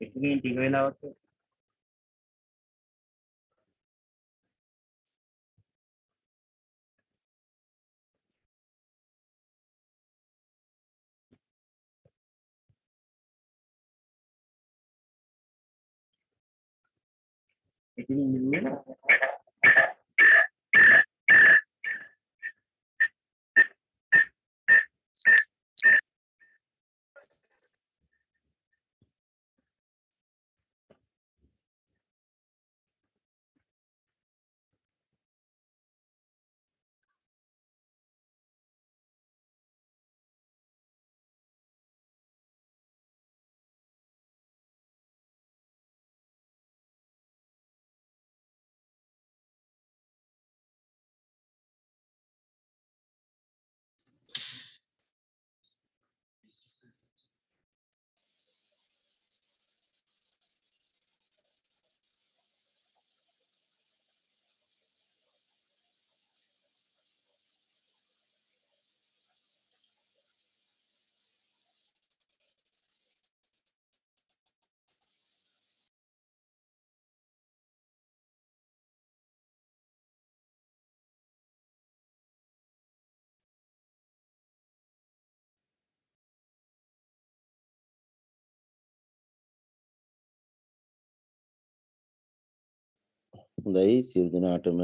එකකින් ටික වෙලාවක් එකකින් නිවෙලා හොඳයි සියලු දෙනාටම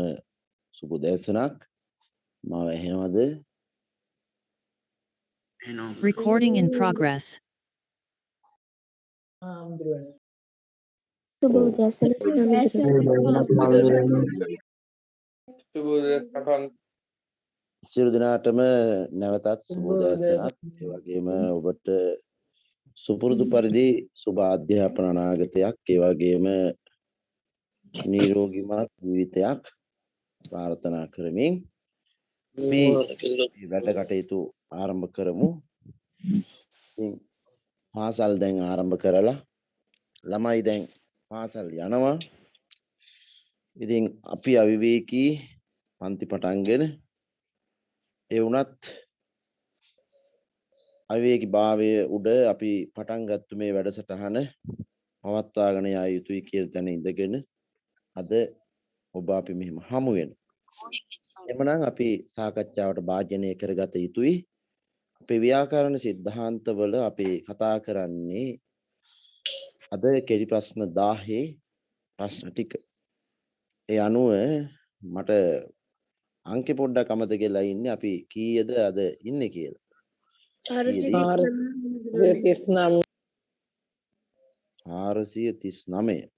සුබ දැසනක් මාව ඇහෙනවද? Recording in progress. සුබ උදෑසන සියලු දෙනාටම නැවතත් සුබ දැසනක්. ඒ වගේම ඔබට සුපුරුදු පරිදි සුබ අධ්‍යාපන අනාගතයක්, ඒ වගේම නිරෝගීමත් ජීවිතයක් ප්‍රාර්ථනා කරමින් මේ වැඩ කටයුතු ආරම්භ කරමු. ඉතින් පාසල් දැන් ආරම්භ කරලා ළමයි දැන් පාසල් යනවා. ඉතින් අපි අවිවේකී පන්ති පටන්ගෙන ඒ වුණත් අවිවේකී භාවය උඩ අපි පටන් ගත්ත මේ වැඩසටහන පවත්වාගෙන යා යුතුයි කියලා තැන ඉඳගෙන අද ඔබ අපි මෙහෙම හමු වෙනවා. එමනම් අපි සාකච්ඡාවට භාජනය කරගත යුතුයි. අපේ ව්‍යාකරණ સિદ્ધාන්තවල අපි කතා කරන්නේ අද කෙටි ප්‍රශ්න 10 ප්‍රශ්න ටික. ඒ අනුව මට අංක පොඩ්ඩක් අමතක වෙලා ඉන්නේ අපි කීයද අද ඉන්නේ කියලා. 439.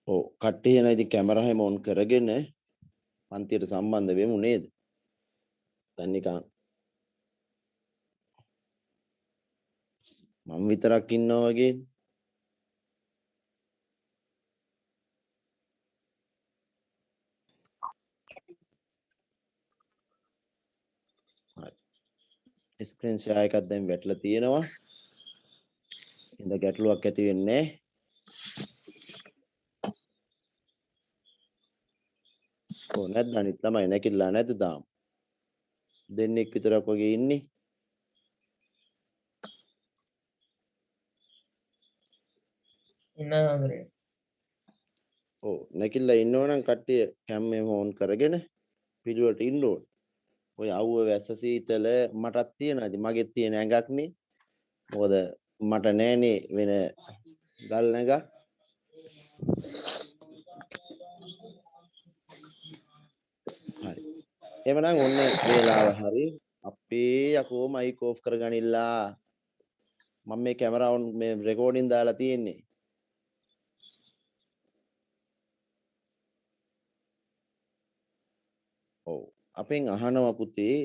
ඔව් කට්ටිය එන ඉතින් කැමරා හැම ඔන් කරගෙන පන්තියට සම්බන්ධ වෙමු නේද? දැන් නිකන් මම විතරක් ඉන්නවා වගේ. හරි. ස්ක්‍රීන් ෂෙයා එකක් දැන් වැටලා තියෙනවා. ඉතින් ගැටලුවක් ඇති වෙන්නේ නැහැ. ඔව් නැද්ද අනිත් ළමයි නැකිලා නැද්ද තාම? දෙන්නෙක් විතරක් වගේ ඉන්නේ. ඉන්නවා. ඔව් නැකිලා ඉන්නවනම් කට්ටිය කැම් එක ඕන් කරගෙන පිළිවෙලට ඉන්න ඕන. ඔය අවුව වැස්ස සීතල මටත් තියෙනවා. ඉතින් මගෙත් තියෙන ඇඟක්නේ. මොකද මට නෑනේ වෙන ගල් නැගක්. හරි. එවනම් ඔන්න වේලාව හරි. අපේ යකෝ මයික් ඕෆ් කරගනිලා. මම මේ කැමරා ඔන් මේ රෙකෝඩින් දාලා තියෙන්නේ. ඔව් අපෙන් අහනවා පුතේ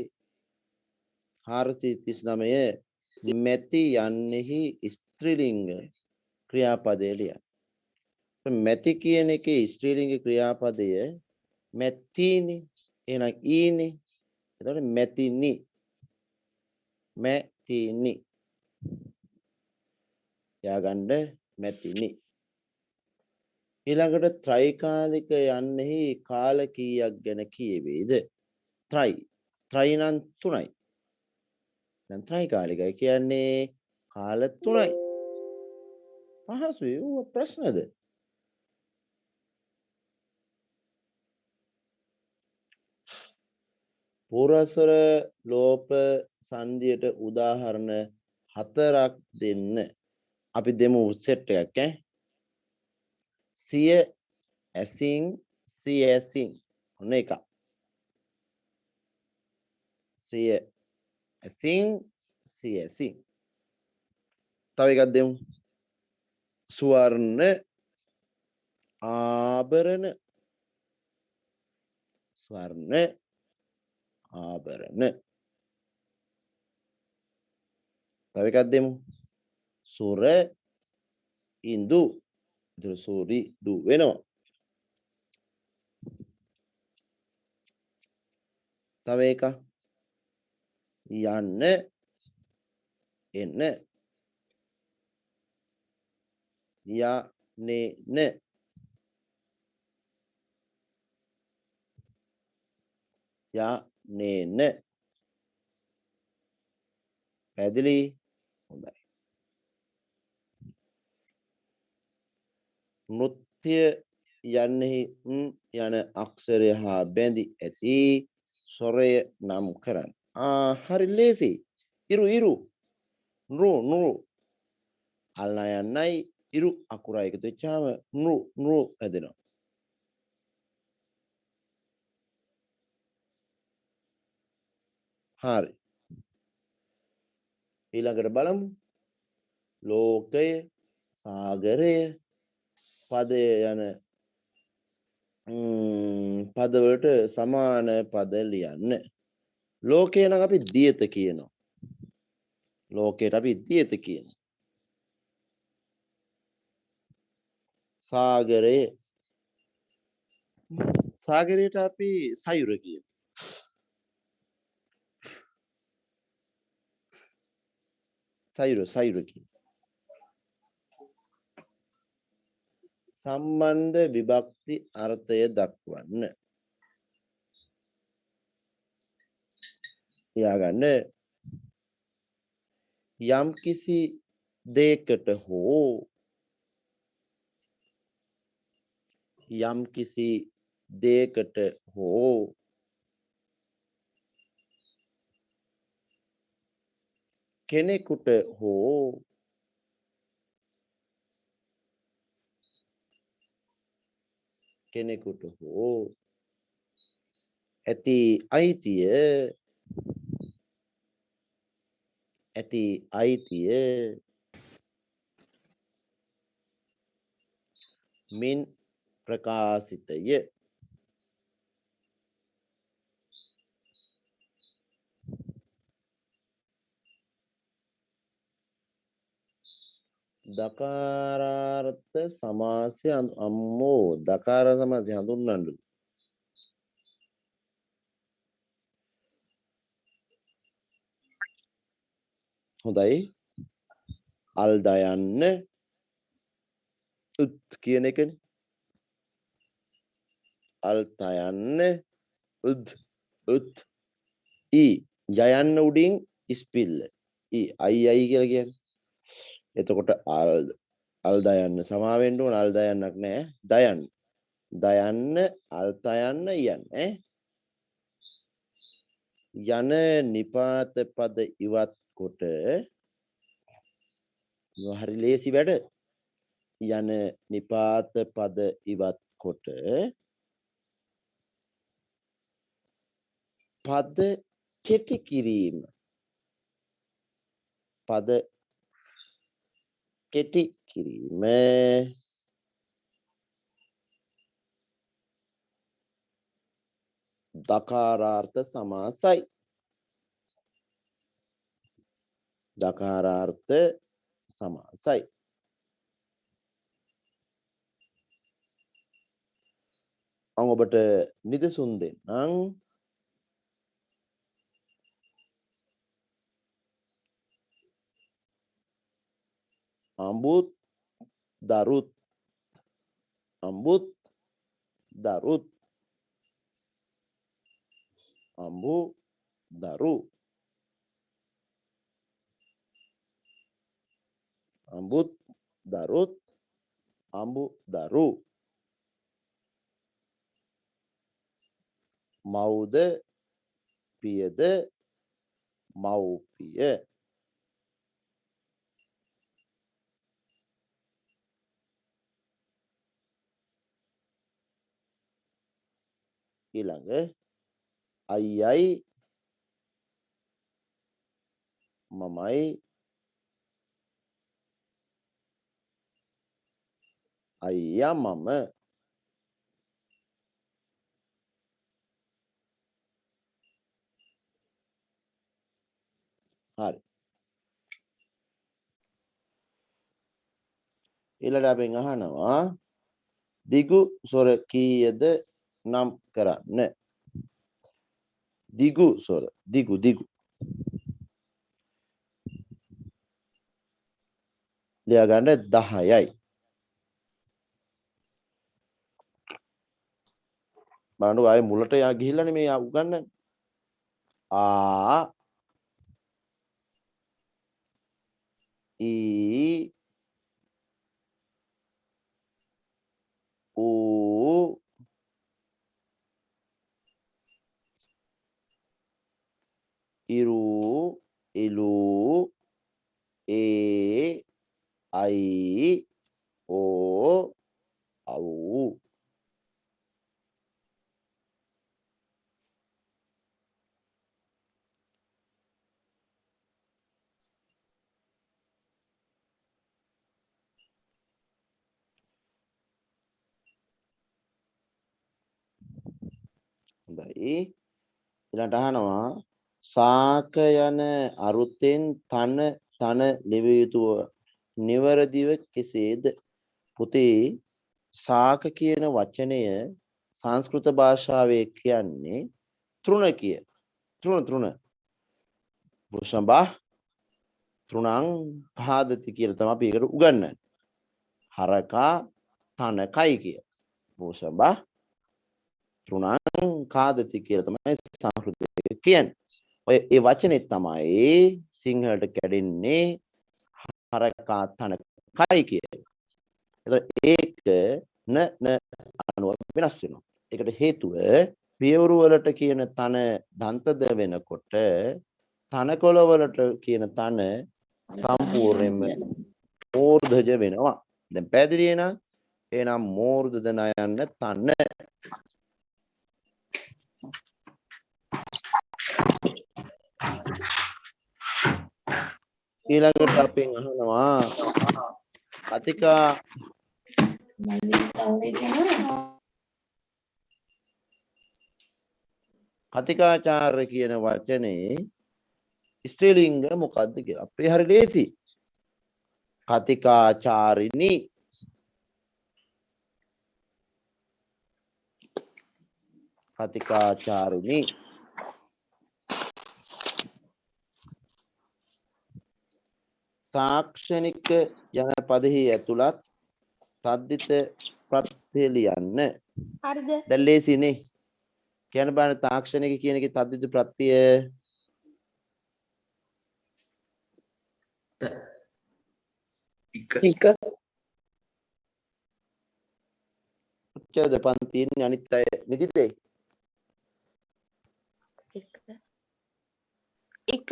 439 මැති යන්නෙහි ස්ත්‍රීලිංග ක්‍රියාපදය ලියන්න. මැති කියන එකේ ස්ත්‍රීලිංග ක්‍රියාපදය මැතිනි එහෙනම් ඊනි එතකොට මැතිනි මැතිනි යාගන්න මැතිනි ඊළඟට ත්‍රිකාලික යන්නෙහි කාල කීයක් ගැන කියවේද ත්‍රි නම් 3යි දැන් ත්‍රිකාලිකයි කියන්නේ කාල 3යි පහසුයි ඌ ප්‍රශ්නද පුරසර ලෝප සංධියට උදාහරණ 4ක් දෙන්න අපි දෙමු සෙට් එකක් සිය ඇසින් සිය ඇසින් ඔන්න එක සිය ඇසින් සිය ඇසින් තව එකක් දෙමු ස්වර්ණ ආභරණ ස්වර්ණ ආභරණ තව එකක් දෙමු සුර ඉන්දු ඉතින් සූරි දු වෙනවා තව එකක් යන්න එන්න යන්නේ යන්නේ පැහැදිලි හොඳයි නෘත්‍ය යන්නෙහි යන අක්ෂරය හා බැඳි ඇති ස්වරය නම් කරන්න හරි ලේසි ඉරු ඉරු නෘ නෘ අල්ලා යන්නයි ඉරු අකුරයි එකතු වෙච්චාම නෘ නෘ හැදෙනවා හරි ඊළඟට බලමු ලෝකය සාගරය පදය යන පදවලට සමාන පද ලියන්න ලෝකය නම් අපි දියත කියනවා ලෝකයට අපි දියත කියනවා සාගරය සාගරයට අපි සයුර කියනවා සයුර කියනවා සම්බන්ධ විභක්ති අර්ථය දක්වන්න ලියාගන්න යම් කිසි දෙයකට හෝ යම් කිසි දෙයකට හෝ කෙනෙකුට හෝ ඇති අයිතිය මින් ප්‍රකාශිතය දකාරාර්ථ සමාසය අම්මෝ දකාර සමාසය හඳුන්වන්න හොඳයි අල්දයන්න උත් කියන එකනේ අල්තයන්න උත් යයන්න උඩින් ඉස්පිල්ල අයි කියලා කියන්නේ එතකොට අල්දයන්න සමාවෙන්න ඕන අල්දයන්නක් නෑ දයන්න අල්තයන්න යන නිපාත පද ඉවත් කොට හරි ලේසි වැඩ යන නිපාත පද ඉවත් කොට පද කෙටි කිරීම දකාරාර්ථ සමාසයි මම ඔබට නිදසුන් දෙන්නම්. අඹුත් දරුත් අඹුත් දරුත් අඹු දරු අඹුත් දරුත් අඹු දරු මව්ද පියද මව්පිය ඊළඟ අයියයි මමයි අයියා මම හරි ඊළඟ අපෙන් අහනවා දිගු ස්වර කීයද නම් කරන්න දිගු ස්වර දිගු දිගු ලියා ගන්න 10යි බලන්න ආයේ මුලට යා ගිහිල්ලානේ මේ උගන්නන්නේ ආ ඊ ඌ ඉරු ඉලු ඒ අයි ඕ අව් හොඳයි ඊළඟට අහනවා සාක යන අරුතෙන් තන තන ලිවිය යුතුව නිවරදිව කෙසේද පුතේ සාක කියන වචනය සංස්කෘත භාෂාවේ කියන්නේ තෘණ කිය තෘණ වෘෂභ තෘණං පාදති කියලා තමයි අපි ඒකට උගන්වන්නේ හරකා තනකයි කිය වෘෂභ තෘණං කාදති කියලා තමයි සංස්කෘතයේ කියන්නේ ඔය ඒ වචනේ තමයි සිංහලට කැඩෙන්නේ හරකා තනකයි කියලා. එතකොට ඒක න අනුව වෙනස් වෙනවා. ඒකට හේතුව පියවරු වලට කියන තන දන්තද වෙනකොට තනකොළ වලට කියන තන සම්පූර්ණයෙන්ම මූර්ධජ වෙනවා. දැන් පැහැදිලි නේද? එහෙනම් මූර්ධජ නයන්න තන ඊළඟට අපෙන් අහනවා කතිකාචාර්ය කියන වචනේ ස්ත්‍රීලිංග මොකක්ද කියලා. අපේ හරි ලේසි. කතිකාචාරිනි කතිකාචාරිනි තාක්ෂණික යන පදෙහි ඇතුළත් තද්දිත ප්‍රත්‍ය ලියන්න. හරිද? දැන් ලේසිනේ. කියන්න බෑ තාක්ෂණික කියන එකේ තද්දිත ප්‍රත්‍ය එක. උච්චද පන්තියේ අනිත් අය නිදිදේ. එක.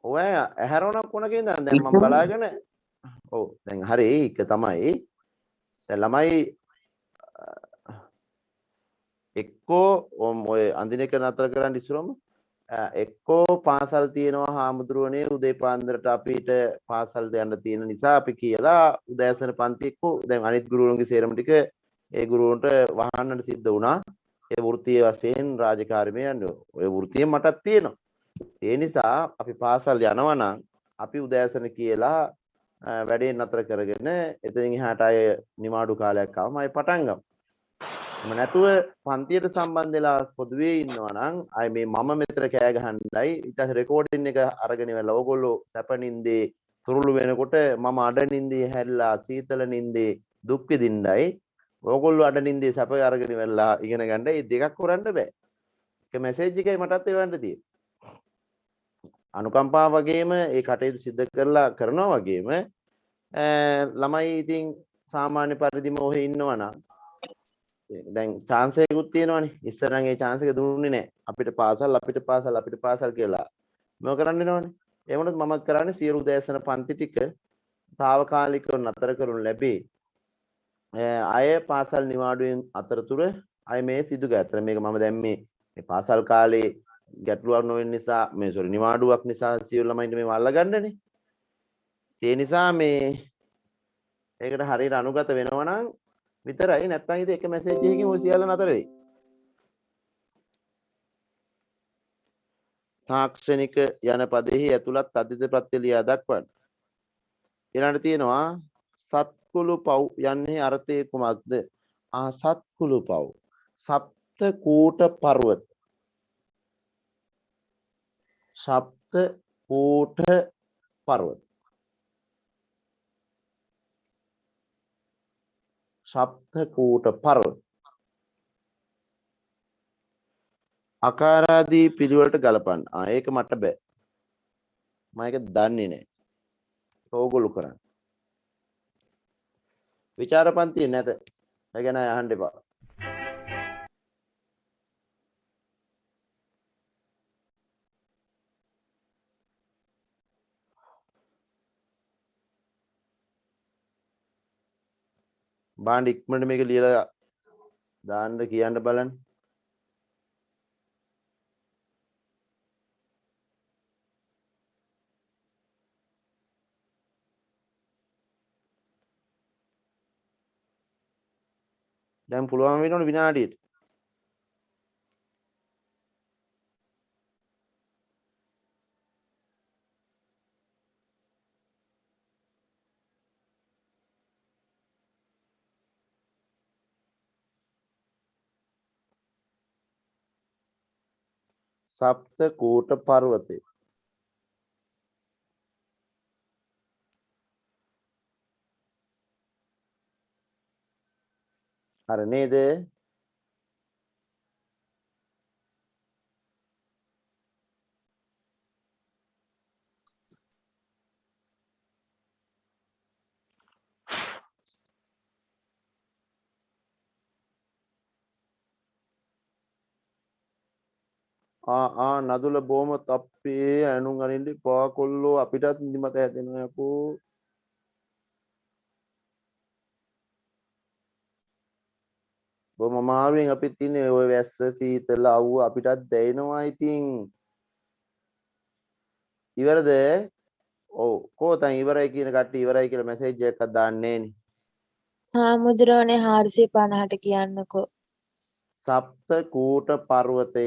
ඔය ඇහැරවන කොනකින්ද දැන් මම බලාගෙන ඔව් දැන් හරි ඒක තමයි දැන් ළමයි එක්කෝ ඔය අඳින එක නතර කරන්න ඉස්සරම එක්කෝ පාසල් තියෙනවා හාමුදුරුවනේ උදේ පාන්දරට අපිට පාසල් යන්න තියෙන නිසා අපි කියලා උදෑසන පන්ති එක්කෝ දැන් අනිත් ගුරුවරුන්ගේ සේරම ටික ඒ ගුරුවරුන්ට වහන්නට සිද්ධ වුණා ඒ වෘත්තීය වශයෙන් රාජකාරිය යන්නේ ඔය වෘත්තිය මටත් තියෙනවා ඒ නිසා අපි පාසල් යනවා නම් අපි උදෑසන කියලා වැඩේ නතර කරගෙන එතනින් එහාට ආය නිමාඩු කාලයක් ආවම ආය පටන් ගමු. එහෙම නැතුව පන්තියට සම්බන්ධ වෙලා පොදුවේ ඉන්නවා නම් ආය මේ මම මෙතන කෑ ගහන්නයි ඊට පස්සේ රෙකෝඩින් එක අරගෙන ඉවරලා ඕගොල්ලෝ සැපනින්දේ තුරුළු වෙනකොට මම අඩනින්දේ හැරිලා සීතල නින්දේ දුක් විඳින්නයි ඕගොල්ලෝ අඩනින්දේ සැප අරගෙන ඉවරලා ඉගෙන ගන්න. මේ දෙකක් කරන්න බෑ. ඒක මැසේජ් එකයි මටත් එවන්න තියෙන්නේ. අනුකම්පාව වගේම ඒ කටයුතු සිද්ධ කරලා කරනවා වගේම ළමයි ඉතින් සාමාන්‍ය පරිදිම ඔහෙ ඉන්නවා නම් දැන් chance එකකුත් තියෙනවනේ. ඉස්සර නම් ඒ chance එක දුන්නේ නැහැ. අපිට පාසල් කියලා. මොකද කරන්න වෙනවනේ. ඒ වුණත් මම කරන්නේ සියලු දේශන පන්ති ටික తాවකාලිකව නතර කරනු ලැබේ. අය පාසල් නිවාඩුවෙන් අතරතුර අය මේ සිදු ගැතර මේක මම දැන් මේ පාසල් කාලේ ගැටලුවක් නොවෙන නිසා මේ සෝරි නිවාඩුවක් නිසා සියලු ළමයින්ට මේව අල්ලගන්නනේ. ඒ නිසා මේ ඒකට හරියට අනුගත වෙනවා නම් විතරයි නැත්නම් ඉතින් එක මැසේජ් එකකින් ඔය සියල්ල නතර වෙයි. තාක්ෂණික යන පදෙහි ඇතුළත් තදිත ප්‍රත්‍ය ලියා දක්වන්න. ඊළඟට තියෙනවා සත්කුළු පව් යන්නේ අර්ථය කුමක්ද? සත්කුළු පව්. සප්ත කූට පර්වත. සප්ත කූට පර්වත. සප්ත කූට පර්වත. අකාරාදී පිළිවෙලට ගලපන්න. ඒක මට බෑ. මම ඒක දන්නේ නැහැ. ඕගොල්ලෝ කරන්න. විචාරපන්තිය නැත. ඒ ගැන අහන්න එපා. බාණ්ඩ ඉක්මනට මේක ලියලා දාන්න කියන්න බලන්න. දැන් පුළුවන් වෙනවනේ විනාඩියට. සප්ත කූට පර්වතය. හරි නේද? නදුල බොහොම තප්පේ ඇනුම් අරින්න එපා කොල්ලෝ අපිටත් නිදිමත හැදෙනවා යකෝ. බොහොම අමාරුවෙන් අපිත් ඉන්නේ ඔය වැස්ස සීතල අවුව අපිටත් දැනෙනවා ඉතින්. ඉවරද? ඔව් කොතෙන් ඉවරයි කියන කට්ටිය ඉවරයි කියලා මැසේජ් එකක් දාන්නේ නෑනේ. මුද්‍රවනේ 450ට කියන්නකෝ. සප්ත කූට පර්වතය.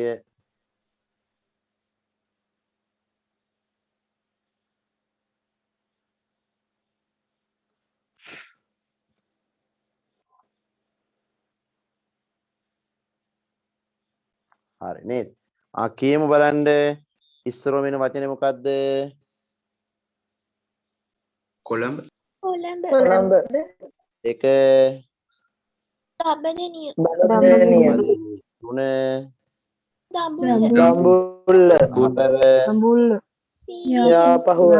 හරි නේද? කියමු බලන්න ඉස්සරෝ වෙන වචනේ මොකද්ද? කොළඹ. එක දඹදෙනිය. තුන දඹුල්ල. හතර යාපහුව.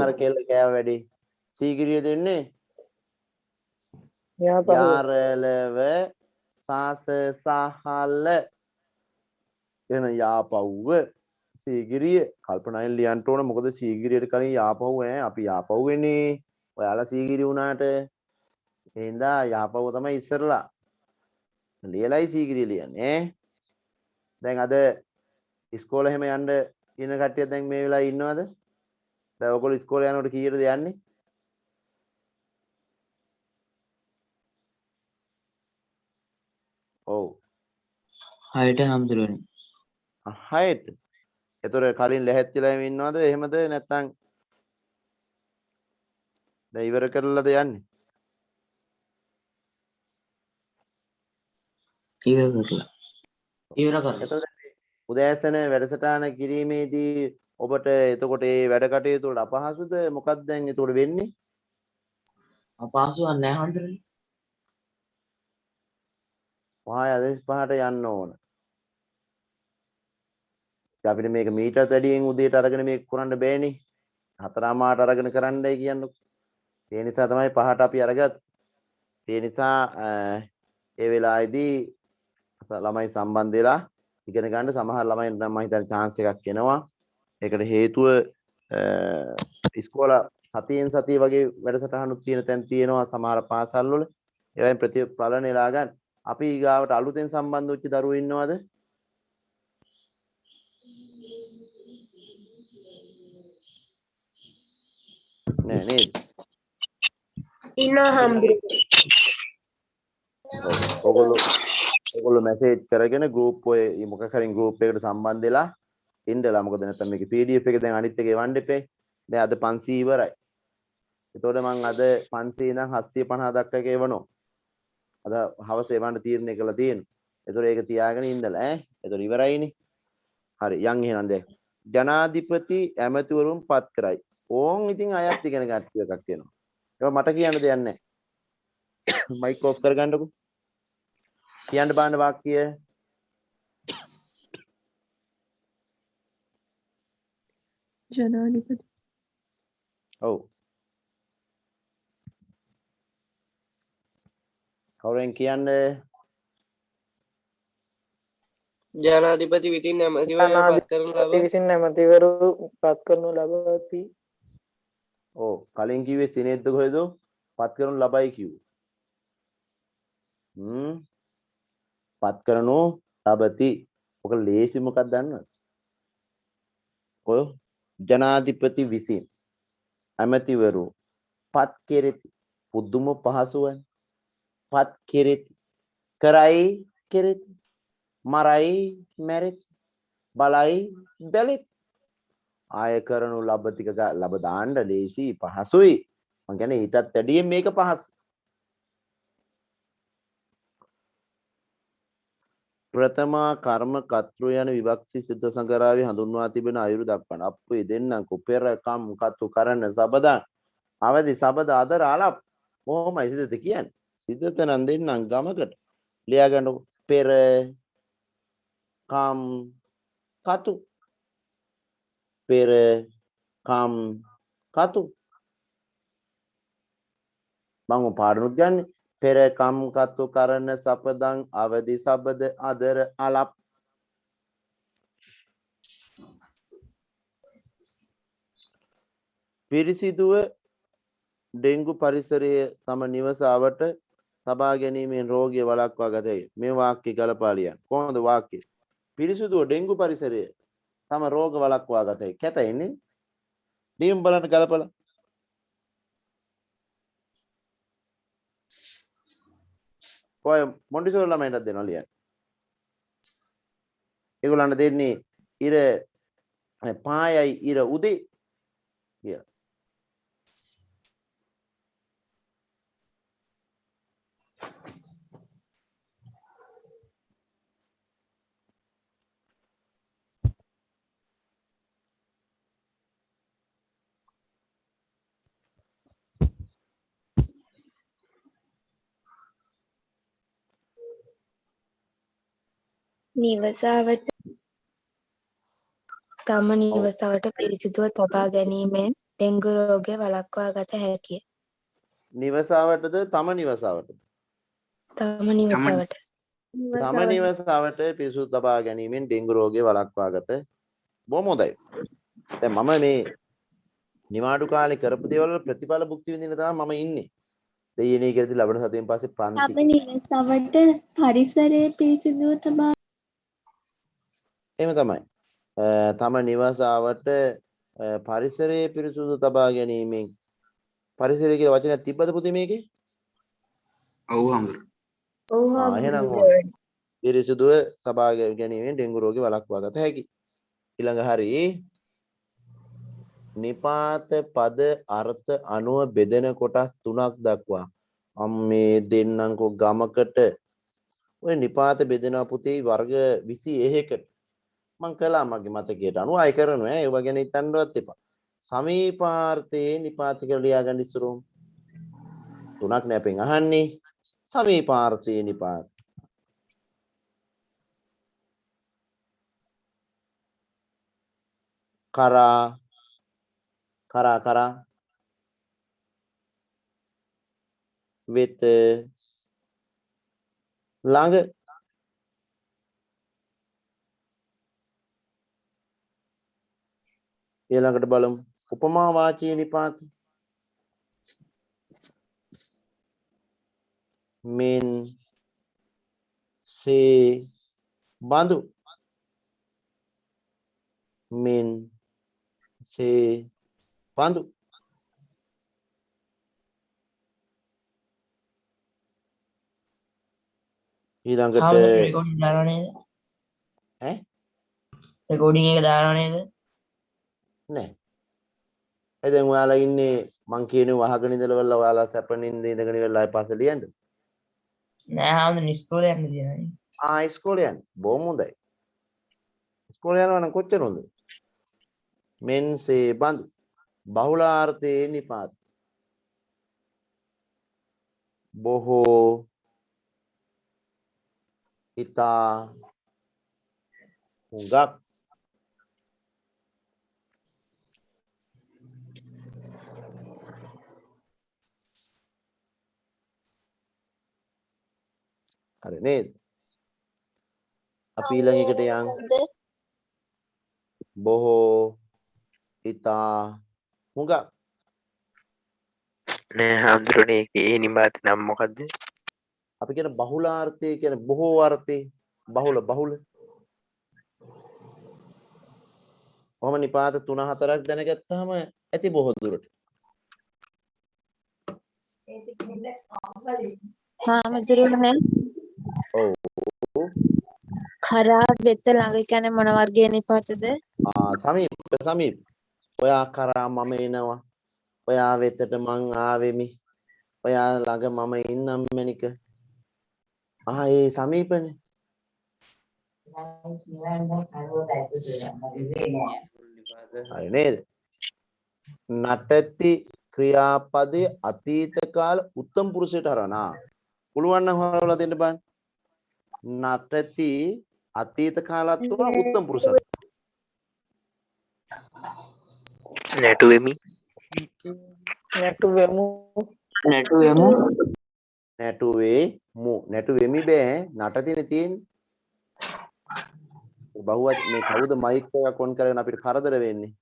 අර කෙල්ල කෑව වැඩි සීගිරිය දෙන්නේ යාරලව සාස සහල්ල එන යාපව්ව සීගිරිය කල්පනායෙන් ලියන්න ඕන මොකද සීගිරියට කලින් යාපව් අපි යාපව් වෙන්නේ ඔයාලා සීගිරි වුණාට එහෙනම් යාපව් තමයි ඉස්සරලා ලියලයි සීගිරිය ලියන්නේ දැන් අද ඉස්කෝලේ හැම යන්න ඉන්න කට්ටිය දැන් මේ වෙලාවේ ඉන්නවද? දැන් ඔයගොල්ලෝ ඉස්කෝලේ යනකොට කීයටද යන්නේ? ඔව් 6ට හම්දුරනේ. 6ට. ඒතර කලින් ලැහැත්තිලා ඉන්නවද? එහෙමද නැත්නම් දැන් ඉවර කරලාද යන්නේ? ඉවර කරලා. ඉවර කරලා. එතකොට උදෑසන වැඩසටහන කිරීමේදී ඔබට එතකොට මේ වැඩ කටයුතු වල අපහසුද? මොකක්ද දැන් එතකොට වෙන්නේ? අපහසුවක් නැහැ හඳුරන්නේ. පහය ආදේශ 5ට යන්න ඕන. අපිට මේක මීටර් වැඩියෙන් උදේට අරගෙන මේක කරන්න බෑනේ. 4:00ට අරගෙන කරන්නයි කියන්නේ. ඒ නිසා තමයි 5ට අපි අරගත්. ඒ නිසා ඒ වෙලාවේදී ළමයි සම්බන්ධ වෙලා ඉගෙන ගන්න සමහර ළමයින්ට නම් මම හිතන්නේ chance එකක් එනවා. ඒකට හේතුව ඉස්කෝල සතියෙන් සතිය වගේ වැඩසටහනුත් තියෙන තැන් තියෙනවා සමහර පාසල් වල. ඒවෙන් ප්‍රතිඵල නෙලා ගන්න. අපි ඊගාවට අලුතෙන් සම්බන්ධ වෙච්ච දරුවෝ ඉන්නවද? නෑ නේද? ඉන්නවා හම්බුනේ. ඔයගොල්ලෝ මැසේජ් කරගෙන group ඔය මොකක් හරි group එකකට සම්බන්ධ වෙලා ඉන්නලා. මොකද නැත්නම් මේකේ PDF එක දැන් අනිත් එකේ වන්න එපේ. දැන් අද 500 ඉවරයි. එතකොට මම අද 500 ඉඳන් 750 දක්වා එක එවනවා. අද හවස එවන්න තීරණය කළා තියෙනවා. එතකොට ඒක තියාගෙන ඉන්නලා ඈ. එතකොට ඉවරයිනේ. හරි යන් එහෙනම් දැන් ජනාධිපති ඇමතිවරුන් පත් කරයි. ඕන් ඉතින් අයත් ඉගෙන ගන්න එකක් වෙනවා. ඒක මට කියන්න දෙයක් නැහැ. මයික් ඔෆ් කරගන්නකො. කියන්න බාන්න වාක්‍ය. ජනාධිපති. ඔව්. කවුරුන් කියන්නේ? ජනාධිපති විසින් ඇමතිවරයා පත් කරනු ලබයි. විසින් ඇමතිවරු පත් කරනු ලබති. ඔව් කලින් කිව්වේ සිනේද්ද කොහෙද? පත් කරනු ලබයි කිව්වේ. පත් කරනු ලබති. ඔක ලේසි මොකක්ද දන්නවද? ඔය ජනාධිපති විසින් ඇමතිවරු පත් කෙරෙති. පුදුම පහසුවයි. පත් කෙරෙති. කරයි කෙරෙති. මරයි මැරෙති. බලයි බැලෙති. ආය කරනු ලබතික ලබ දාන්න ලේසි පහසුයි. මං කියන්නේ ඊටත් වැඩියෙන් මේක පහසු. ප්‍රථමා කර්ම කර්තෘ යන විභක්ති සිත සංගරාවේ හඳුන්වා තිබෙන අයුරු දක්වන. අප්පුයි දෙන්නම් කුපෙර කම් කතු කරන සබදා අවදි සබද අදර ආලප් කොහොමයි සිතද කියන්නේ? සිතත නම් දෙන්නම් ගමකට ලියා ගන්න පෙර කම් කතු පෙර කම් කතු මම පාඩනුත් ගන්නේ පෙර කම් කතු කරන සපදං අවදි සබද අදර අලප්. පිරිසිදුව ඩෙන්ගු පරිසරයේ තම නිවසාවට තබා ගැනීමෙන් රෝගය වළක්වා ගත හැකියි. මේ වාක්‍ය ගලපා ලියන්න. කොහොමද වාක්‍යය? පිරිසිදුව ඩෙන්ගු පරිසරයේ තම රෝග වළක්වා ගත හැකියි. කැත එන්නේ. ලියමු බලන්න ගලපලා. ඔය මොන්ටිසෝරි ළමයින්ට දෙනවා ලියන්න. ඒගොල්ලන්ට දෙන්නේ ඉර පායයි ඉර උදේ කියලා. නිවසාවට තම නිවසවට පිරිසිදුව තබා ගැනීමෙන් ඩෙන්ගු රෝගය වළක්වා ගත හැකිය. නිවසාවටද තම නිවසාවටද? තම නිවසවට. තම නිවසාවට පිරිසිදු තබා ගැනීමෙන් ඩෙන්ගු රෝගය වළක්වා ගත බොහොම හොඳයි. දැන් මම මේ නිවාඩු කාලේ කරපු දේවල් වල ප්‍රතිඵල භුක්ති විඳින්න තමයි මම ඉන්නේ. දෙයියනේ කියලා ලබන සතියෙන් පස්සේ ප්‍රාන්ති. තම නිවසවට පරිසරයේ පිරිසිදුව තබා එහෙම තමයි. තම නිවසාවට පරිසරයේ පිරිසුදු තබා ගැනීමෙන් පරිසරය කියලා වචනයක් තිබ්බද පුතේ මේකේ? ඔව් හම්බුනේ. ඔව් එහෙනම් පිරිසුදුව තබා ගැනීමෙන් ඩෙන්ගු රෝගය වළක්වා ගත හැකියි. ඊළඟ හරි නිපාත පද අර්ථ අනුව බෙදෙන කොටස් තුනක් දක්වා. අම්මේ දෙන්නම්කෝ ගමකට ඔය නිපාත බෙදෙනවා පුතේ වර්ග 21කට. මං කළා මගේ මතකයට අනුව අය කරනවා ඒව ගැන හිතන්නවත් එපා. සමීපාර්ථයේ නිපාත කියලා ලියාගන්න ඉස්සරෝම. තුනක් නේ අපෙන් අහන්නේ. සමීපාර්ථයේ නිපාත. කරා වෙත ළඟ ඊළඟට බලමු උපමා වාචී නිපාත. මෙන් සේ බඳු මෙන් සේ බඳු ඊළඟට රෙකෝඩින් දානවා නේද? ඈ රෙකෝඩින් එක දානවා නේද? නෑ. දැන් ඔයාලා ඉන්නේ මං කියන්නේ වහගෙන ඉඳලා ඔයාලා සැපෙන් ඉඳගෙන ඉවරලා පස්සේ ලියන්න. නෑ හාමුදුරනේ ඉස්කෝලේ යන්න තියෙනවා. ඉස්කෝලේ යන්න. බොහොම හොඳයි. ඉස්කෝලේ යනවා නම් කොච්චර හොඳද? මෙන්සේ බඳු බහුලාර්ථයේ නිපාත. බොහෝ ඉතා හුඟක් හරි නේද? අපි ඊළඟ එකට යන් බොහෝ ඉතා හුඟක් නෑ හාමුදුරනේ ඒකේ නිපාත නම් මොකද්ද? අපි කියන බහුලාර්ථය කියන බොහෝ අර්ථේ බහුල කොහොම නිපාත 3-4ක් දැනගත්තාම ඇති බොහෝ දුරට. හාමුදුරුවනේ ඔව්. කරා වෙත ළඟ කියන්නේ මොන වර්ගයේ නිපාතද? සමීප. ඔයා කරා මම එනවා. ඔයා වෙතට මං ආවෙමි. ඔයා ළඟ මම ඉන්නම් මැනික. ඒ සමීපනේ. හරි නේද? නටති ක්‍රියාපදයේ අතීත කාල උත්තම පුරුෂයට හරවනා. පුළුවන් නම් හරවලා දෙන්න බෑ. නටති අතීත කාලත් තුන උත්තම පුරුෂත්. නැටුවෙමි. නැටුවෙමි බෑ නටතිනේ තියෙන්නේ. බහුවත් මේ කවුද මයික් එක ඔන් කරගෙන අපිට කරදර වෙන්නේ?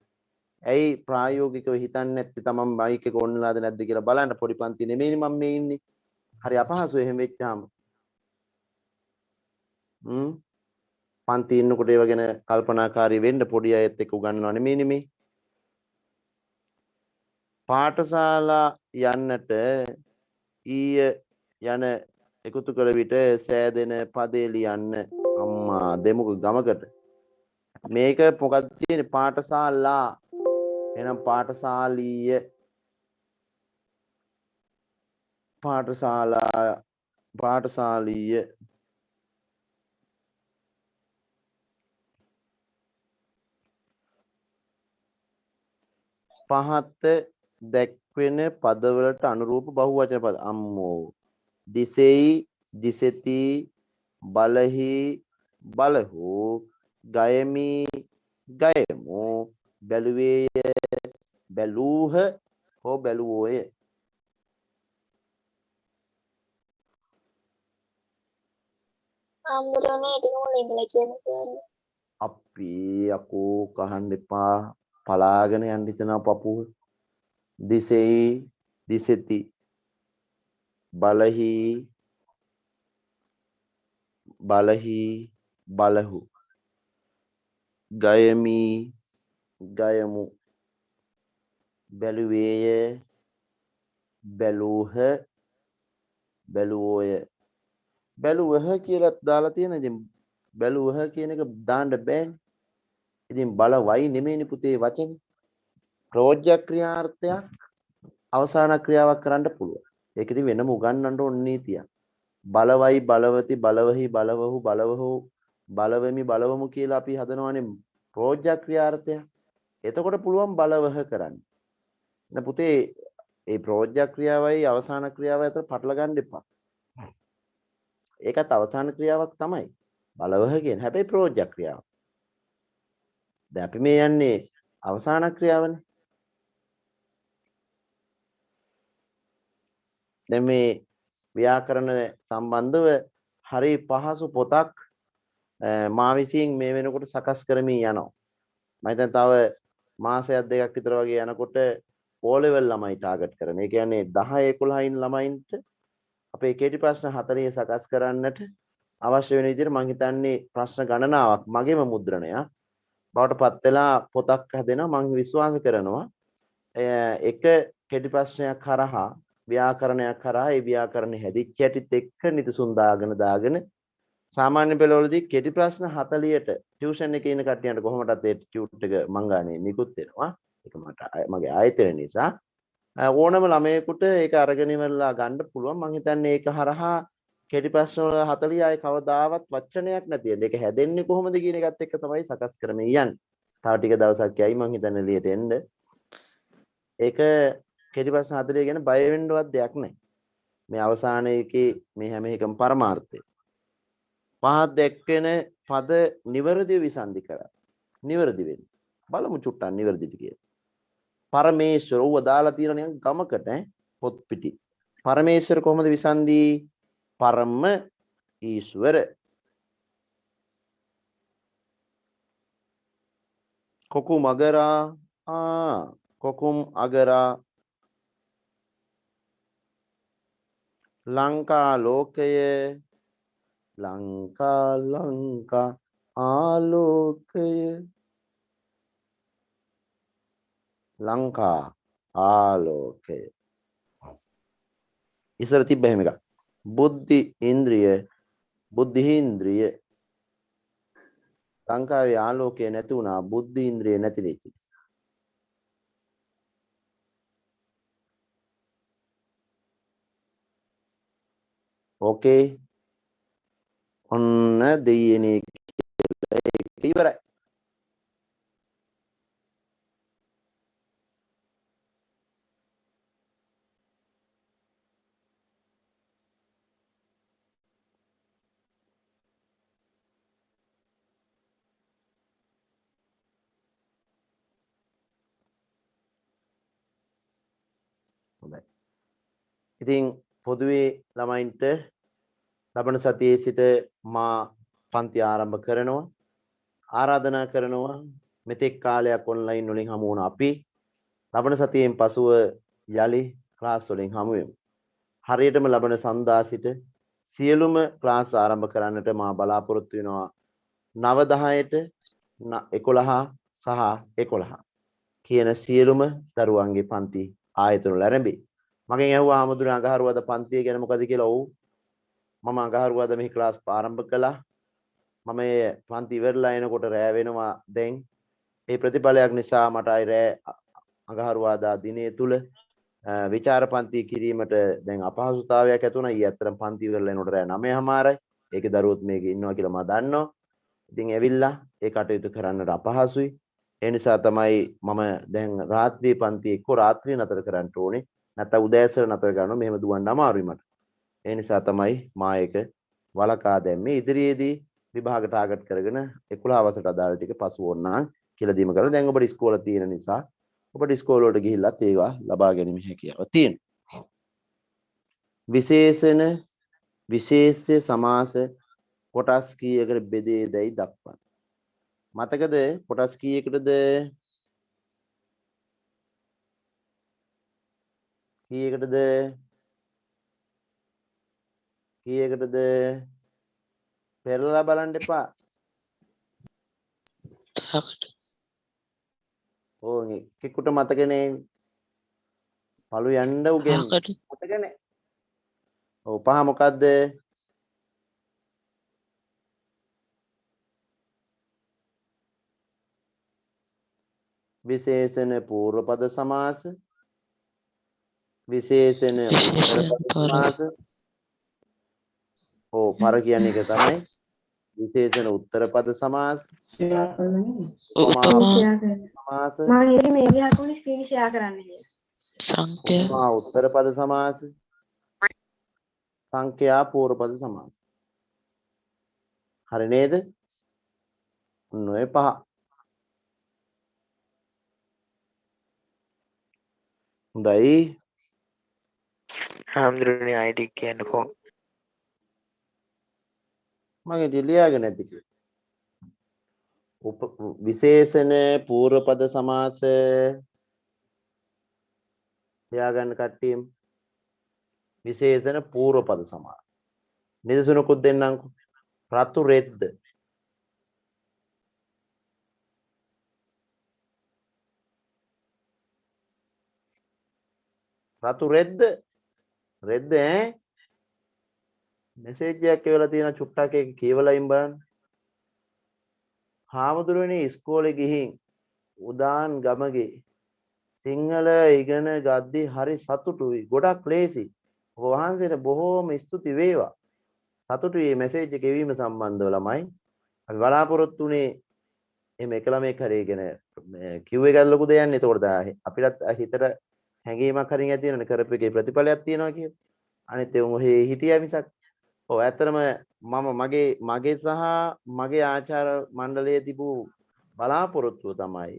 ඇයි ප්‍රායෝගිකව හිතන්නේ නැත්තේ තමන් මයික් එක ඔන් වෙලාද නැද්ද කියලා බලන්න. පොඩි පන්ති නෙමෙයිනේ මම මේ ඉන්නේ. හරි අපහසු එහෙම වෙච්චාම. පන්ති ඉන්නකොට ඒව ගැන කල්පනාකාරී වෙන්න පොඩි අයත් එක්ක උගන්වනවා නෙමෙයි මේ. පාඨශාලා යන්නට ඊය යන එකතු කළ විට සෑදෙන පදේ ලියන්න අම්මා දෙමුක ගමකට. මේක මොකක්ද තියෙන්නේ පාඨශාලා. එහෙනම් පාඨශාලීය පාඨශාලීය පහත දැක්වෙන පදවලට අනුරූප බහුවචන පද. අම්මෝ දිසෙයි දිසෙති බලහි බලහු ගයමි ගයමු බැලුවේය බැලූහ හෝ බැලුවෝය. අපි අකෝ කහන්න එපා පලාගෙන යන්න හිතනවා පපුව. දිසෙයි දිසෙති බලහි බලහි බලහු ගයමි ගයමු බැලුවේය බැලූහ බැලුවෝය. බැලුවහ කියලා දාලා තියෙන. ඉතින් බැලුවහ කියන එක දාන්න බෑනේ. ඉතින් බලවයි නෙමෙයිනේ පුතේ වචනේ. ප්‍රෝජ්‍ය ක්‍රියාර්ථයක් අවසාන ක්‍රියාවක් කරන්න පුළුවන්. ඒක ඉතින් වෙනම උගන්වන්න ඕන නීතියක්. බලවයි බලවති බලවහි බලවහු බලවහු බලවෙමි බලවමු කියලා අපි හදනවානේ ප්‍රෝජ්‍ය ක්‍රියාර්ථය. එතකොට පුළුවන් බලවහ කරන්න. දැන් පුතේ ඒ ප්‍රෝජ්‍ය ක්‍රියාවයි අවසාන ක්‍රියාවයි අතර පටල ගන්න එපා. ඒකත් අවසාන ක්‍රියාවක් තමයි. බලවහ කියන්නේ. හැබැයි ප්‍රෝජ්‍ය ක්‍රියාව. දැන් අපි මේ යන්නේ අවසාන ක්‍රියාවනේ. දැන් මේ ව්‍යාකරණ සම්බන්ධව හරි පහසු පොතක් මා විසින් මේ වෙනකොට සකස් කරමින් යනවා. මම හිතන්නේ තව මාසයක් දෙකක් විතර වගේ යනකොට O level ළමයි ටාගට් කරන. ඒ කියන්නේ 10 11 ඉන්න ළමයින්ට අපේ කෙටි ප්‍රශ්න 40 සකස් කරන්නට අවශ්‍ය වෙන විදිහට මම හිතන්නේ ප්‍රශ්න ගණනාවක් මගේම මුද්‍රණය බවට පත් වෙලා පොතක් හැදෙනවා. මම විශ්වාස කරනවා එක කෙටි ප්‍රශ්නයක් හරහා ව්‍යාකරණයක් කරා ඒ ව්‍යාකරණ හැදිච්ච හැටිත් එක්ක නිදසුන් දාගෙන සාමාන්‍ය පෙළවලදී කෙටි ප්‍රශ්න 40ට ටියුෂන් එකේ ඉන්න කට්ටියන්ට කොහොමදත් ඒ ටියුට් එක මං ගානේ නිකුත් වෙනවා. ඒක මට මගේ ආයතන නිසා ඕනම ළමයෙකුට ඒක අරගෙන ඉවරලා ගන්න පුළුවන්. මං හිතන්නේ ඒක හරහා කෙටි ප්‍රශ්න වල 40 ආයේ කවදාවත් වචනයක් නැති වෙන. ඒක හැදෙන්නේ කොහොමද කියන එකත් එක්ක තමයි සකස් කරමින් යන්නේ. තව ටික දවසක් යයි මං හිතන්නේ එළියට එන්න. ඒක කෙටි ප්‍රශ්න 40 ගැන බය වෙන්නවත් දෙයක් නැහැ. මේ අවසානයේකේ මේ හැම එකම පරමාර්ථය. පහත් දැක්කෙන පද නිවැරදිව විසන්ධි කරා. නිවැරදි වෙන්න. බලමු චුට්ටක් නිවැරදිද කියලා. පරමේශ්වර ඌව දාලා තියෙන නිකන් ගමකට පොත් පිටි. පරමේශ්වර කොහොමද විසන්ධි? පරම ඊශ්වර. කොකුම් අගරා කොකුම් අගරා ලංකා ලෝකය ලංකා ආලෝකය ලංකා ආලෝකය ඉස්සර තිබ්බ එහෙම එකක් බුද්ධි ඉන්ද්‍රිය බුද්ධීන්ද්‍රිය ලංකාවේ ආලෝකය නැති වුණා බුද්ධි ඉන්ද්‍රිය නැති වෙච්ච නිසා ඕකේ ඔන්න දෙයියනේ ඉවරයි හොඳයි ඉතින් පොදුවේ ළමයින්ට ලබන සතියේ සිට මා පන්ති ආරම්භ කරනවා ආරාධනා කරනවා මෙතෙක් කාලයක් ඔන්ලයින් වලින් හමු වුණ අපි ලබන සතියෙන් පසුව යලි ක්ලාස් වලින් හමු වෙමු. හරියටම ලබන සඳුදා සිට සියලුම ක්ලාස් ආරම්භ කරන්නට මා බලාපොරොත්තු වෙනවා 9 10ට 11 සහ 11 කියන සියලුම දරුවන්ගේ පන්ති ආයතන වල ආරම්භයි. මගෙන් ඇහුවා ආමුදුනේ අඟහරුවාද පන්තිය ගැන මොකද කියලා. ඔව් මම අඟහරුවාද මේ ක්ලාස් ආරම්භ කළා. මම මේ පන්ති ඉවරලා එනකොට රෑ වෙනවා දැන්. ඒ ප්‍රතිඵලයක් නිසා මට ආයි රෑ අඟහරුවාදා දිනේ තුල විචාර පන්ති කිරීමට දැන් අපහසුතාවයක් ඇති වුණා. ඊ අතරම පන්ති ඉවරලා එනකොට රෑ 9:00මාරයි. ඒකේ දරුවොත් මේකේ ඉන්නවා කියලා මම දන්නවා. ඉතින් ඇවිල්ලා ඒ කටයුතු කරන්නට අපහසුයි. ඒ නිසා තමයි මම දැන් රාත්‍රී පන්ති එක්ක රාත්‍රී නතර කරන්න ඕනේ. නැත්නම් උදෑසන නතර කරනවා. මෙහෙම දුවන්න අමාරුයි මට. ඒ නිසා තමයි මා ඒක වලකා දැම්මේ. ඉදිරියේදී විභාග ටාගට් කරගෙන 11 වසරට අදාළ ටික පසු ඕනනම් කියලා දීම කරලා දැන් ඔබට ඉස්කෝල තියෙන නිසා ඔබට ඉස්කෝල වලට ගිහිල්ලත් ඒවා ලබා ගැනීම හැකියාව තියෙනවා. විශේෂණ විශේෂ සමාස කොටස් කීයකට බෙදේදයි දක්වන්න. මතකද කොටස් කීයකටද කීයකටද පෙරලා බලන්න එපා. ඕන් කිකුට මතකනේ පළු යන්න උගෙන් මතකනේ. ඔව් පහ මොකද්ද? විශේෂණ පූර්ව පද සමාස විශේෂණ උත්තර පද සමාස ඕ පර කියන්නේ ඒක තමයි විශේෂණ උත්තර පද සමාස සමාස උපමා උත්තර පද සමාස සංඛ්‍යා පූර්ව පද සමාස හරි නේද ඔය පහ හොඳයි හාමුදුරනේ ID කියන්නකෝ. මගේ ලියාගෙන නැති විශේෂණ පූර්ව පද සමාස ලියාගන්න කට්ටියම විශේෂණ පූර්ව පද සමාස නිදසුනකුත් දෙන්නම්කෝ රතු රෙද්ද රතු රෙද්ද රෙද්ද ඈ මෙසේජ් එකක් කියලා තියෙන චුට්ටක් එක කියවලා ඉන්න බලන්න. හාමුදුරුවනේ ඉස්කෝලේ ගිහින් උදාන් ගමගේ සිංහල ඉගෙන ගද්දි හරි සතුටුයි. ගොඩක් ලේසි. ඔබ වහන්සේට බොහෝම ස්තුති වේවා. සතුටුයි මේ මෙසේජ් එක ගෙවීම සම්බන්ධව ළමයි. අපි බලාපොරොත්තු උනේ එහෙම එක ළමෙක් හරි ඉගෙන කිව් එක ලොකු දෙයක් නේ. ඒතකොට අපිටත් හිතට හැඟීමක් හරින් ඇති වෙනනේ කරපු එකේ ප්‍රතිඵලයක් තියෙනවා කියලා. අනිත් ඒ ඔහේ හිටියා මිසක් ඔව් ඇත්තටම මම මගේ සහ මගේ ආචාර්ය මණ්ඩලයේ තිබූ බලාපොරොත්තුව තමයි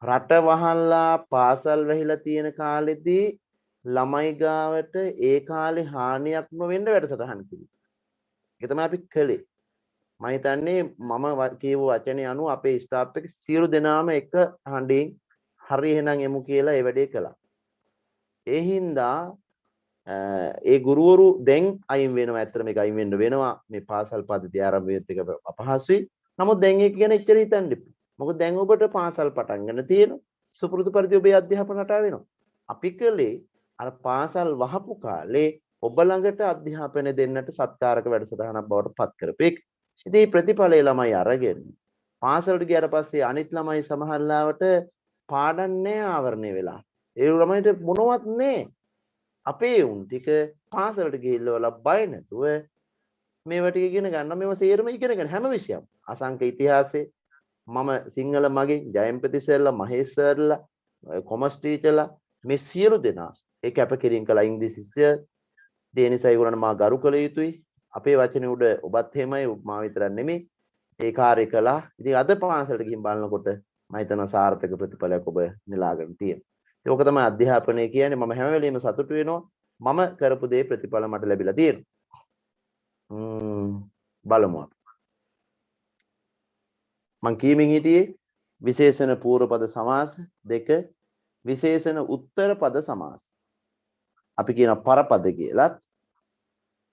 රට වහල්ලා පාසල් වැහිලා තියෙන කාලෙදී ළමයි ගාවට ඒ කාලේ හානියක් නොවෙන්න වැඩසටහන් කිව්වා. ඒක තමයි අපි කළේ. මම හිතන්නේ මම කියපු වචනේ අනුව අපේ ස්ටාෆ් එක සියලු දෙනාම එක හඬින් හරි එහෙනම් එමු කියලා ඒ වැඩේ කළා. ඒ හින්දා ඒ ගුරුවරු දැන් අයින් වෙනවා. ඇත්තට මේක අයින් වෙන්න වෙනවා. මේ පාසල් පද්ධතිය ආරම්භ වෙත් එක අපහසුයි. නමුත් දැන් ඒක ගැන එච්චර හිතන්න එපා. මොකද දැන් ඔබට පාසල් පටන් ගන්න තියෙනවා. සුපුරුදු පරිදි ඔබේ අධ්‍යාපන රටාව වෙනවා. අපි කලේ අර පාසල් වහපු කාලේ ඔබ ළඟට අධ්‍යාපනය දෙන්නට සත්කාරක වැඩසටහනක් බවට පත් කරපෙක්. ඉතින් මේ ප්‍රතිඵලය ළමයි අරගෙන පාසලට ගියාට පස්සේ අනිත් ළමයි සමහරලාවට පාඩම් නැහැ ආවරණය වෙලා. ඒ ළමයිට මොනවත් නැහැ. අපේ උන් ටික පාසලට ගිහිල්ලා බය නැතුව මේවා ටික ඉගෙන ගන්න. මේවා සේරම ඉගෙනගෙන හැම විෂයක්ම අසංක ඉතිහාසයේ මම සිංහල මගේ ජයම්පති සර්ලා මහේෂ් සර්ලා කොමර්ස් ටීචර්ලා මේ සියලු දෙනා ඒ කැපකිරීම කළා. ඉංග්‍රීසි සර් ඒ නිසා ඒගොල්ලන් මා ගරු කළ යුතුයි. අපේ වචනේ උඩ ඔබත් එහෙමයි මා විතරක් නෙමෙයි ඒ කාර්ය කළා. ඉතින් අද පාසලට ගිහින් බලනකොට මම හිතනවා සාර්ථක ප්‍රතිඵලයක් ඔබ නෙලාගෙන තියෙනවා. ඒක තමයි අධ්‍යාපනය කියන්නේ. මම හැම වෙලෙම සතුටු වෙනවා. මම කරපු දේ ප්‍රතිඵල මට ලැබිලා තියෙනවා. බලමු අපි. මං කියමින් හිටියේ විශේෂණ පූර්ව පද සමාස දෙක විශේෂණ උත්තර පද සමාස. අපි කියන පරපද කියලත්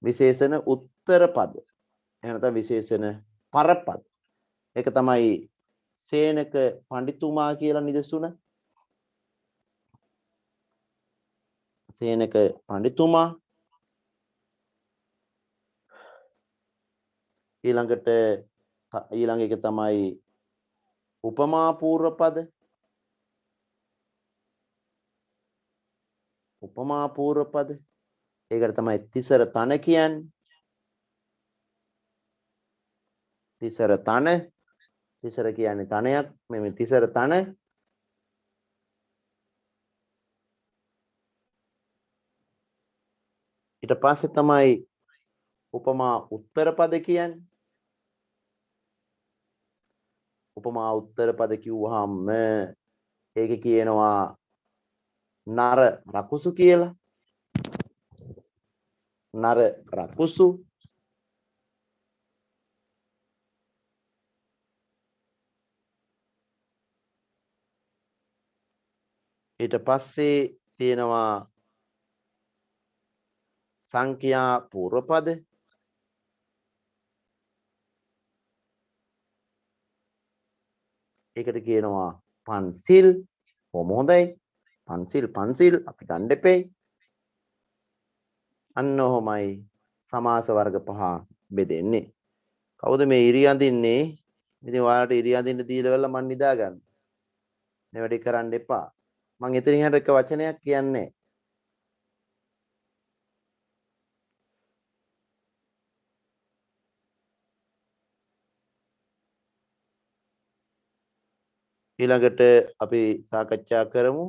විශේෂණ උත්තර පද. එහෙම නැත්නම් විශේෂණ පරපද. ඒක තමයි සේනක පඬිතුමා කියලා නිදසුන. සේනක පඬිතුමා ඊළඟ එක තමයි උපමා පූර්ව පද. උපමා පූර්ව පද. ඒකට තමයි තිසර තන කියන්නේ. තිසර තන. තිසර කියන්නේ තනයක්. මේ තිසර තන. ඊට පස්සේ තමයි උපමා උත්තර පද කියන්නේ. උපමා උත්තර පද කිව්වහම ඒක කියනවා නර රකුසු කියලා. නර රකුසු. ඊට පස්සේ තියෙනවා සංඛ්‍යා පූර්ව පද. ඒකට කියනවා පන්සිල්. හොඳයි. පන්සිල් අපි ගන්න දෙපේ. අන්න ඔහොමයි සමාස වර්ග පහ බෙදෙන්නේ. කවුද මේ ඉරි අඳින්නේ? ඉතින් ඔයාලට ඉරි අඳින්න දීලා මම නිදා ගන්න. මේ වැඩේ කරන්න එපා. මම එතනින් හරියට එක වචනයක් කියන්නේ. ඊළඟට අපි සාකච්ඡා කරමු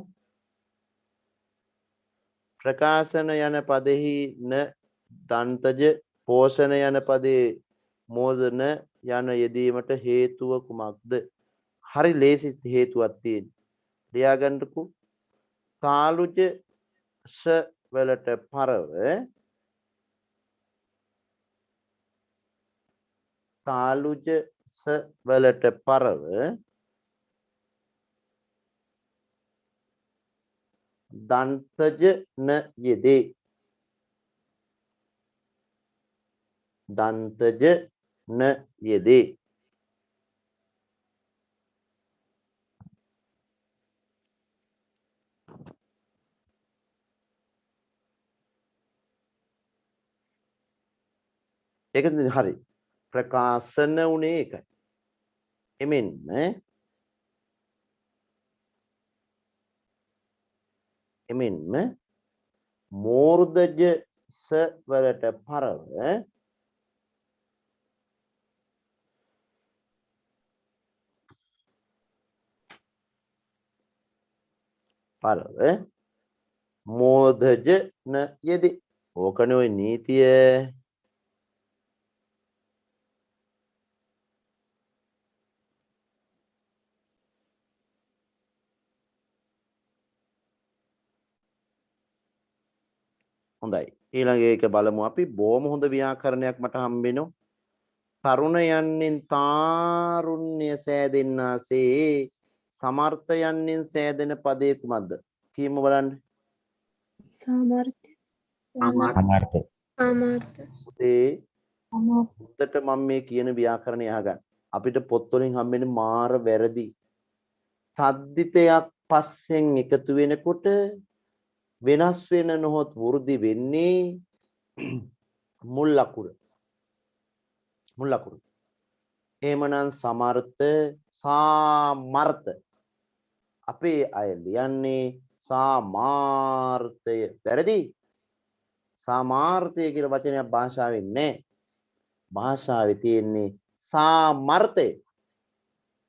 ප්‍රකාශන යන පදෙහි න දන්තජ පෝෂණ යන පදේ මෝදන යන යෙදීමට හේතුව කුමක්ද? හරි ලේසි හේතුවක් තියෙන. ලියාගන්නකෝ. තාලුජ ස වලට පරව තාලුජ ස වලට පරව දන්තජ න යෙදේ. දන්තජ න යෙදේ. ඒක හරි. ප්‍රකාශන උනේ ඒකයි. එමෙන්ම මෝර්ධජ ස වලට පරව මෝර්ධජ න යෙදේ. ඕකනේ ඔය නීතිය. හොඳයි. ඊළඟ එක බලමු අපි. බොහොම හොඳ ව්‍යාකරණයක් මට හම්බෙනවා. තරුණ යන්නෙන් තාරුණ්‍ය සෑදෙන්නාසේ සමර්ථ යන්නෙන් සෑදෙන පදේ කුමක්ද? කියමු බලන්න. සාමර්ථ්‍ය. සමර්ථ. ඒ උත්තට මම මේ කියන ව්‍යාකරණය අහගන්න. අපිට පොත් වලින් හම්බෙන්නේ මාර වැරදි. තද්දිතයක් පස්සෙන් එකතු වෙනකොට වෙනස් වෙන නොහොත් වෘද්ධි වෙන්නේ මුල් ලකුර. එහෙමනම් සමර්ථ සාමර්ථ. අපේ අය ලියන්නේ සාමාර්ථය. වැරදි. සාමාර්ථය කියලා වචනයක් භාෂාවේ නැහැ. භාෂාවේ තියෙන්නේ සාමර්ථය.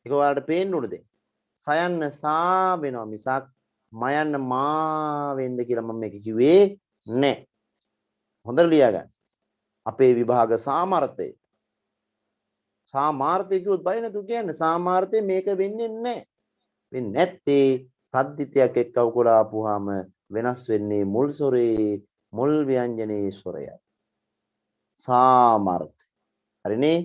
ඒක ඔයාලට පේන්න උනද? සයන්න සා වෙනවා මිසක් මයන්න මා වෙන්න කියලා මම මේක කිව්වේ නැහැ. හොඳට ලියාගන්න. අපේ විභාග සාමර්ථය. සාමාර්ථය කිව්වොත් බය නැතුව කියන්නේ සාමාර්ථය මේක වෙන්නේ නැහැ. වෙන්නේ නැත්තේ තද්දිතයක් එක්කව කරාපුවාම වෙනස් වෙන්නේ මුල් ස්වරේ මුල් ව්‍යංජනයේ ස්වරයයි. සාමර්ථ. හරිනේ?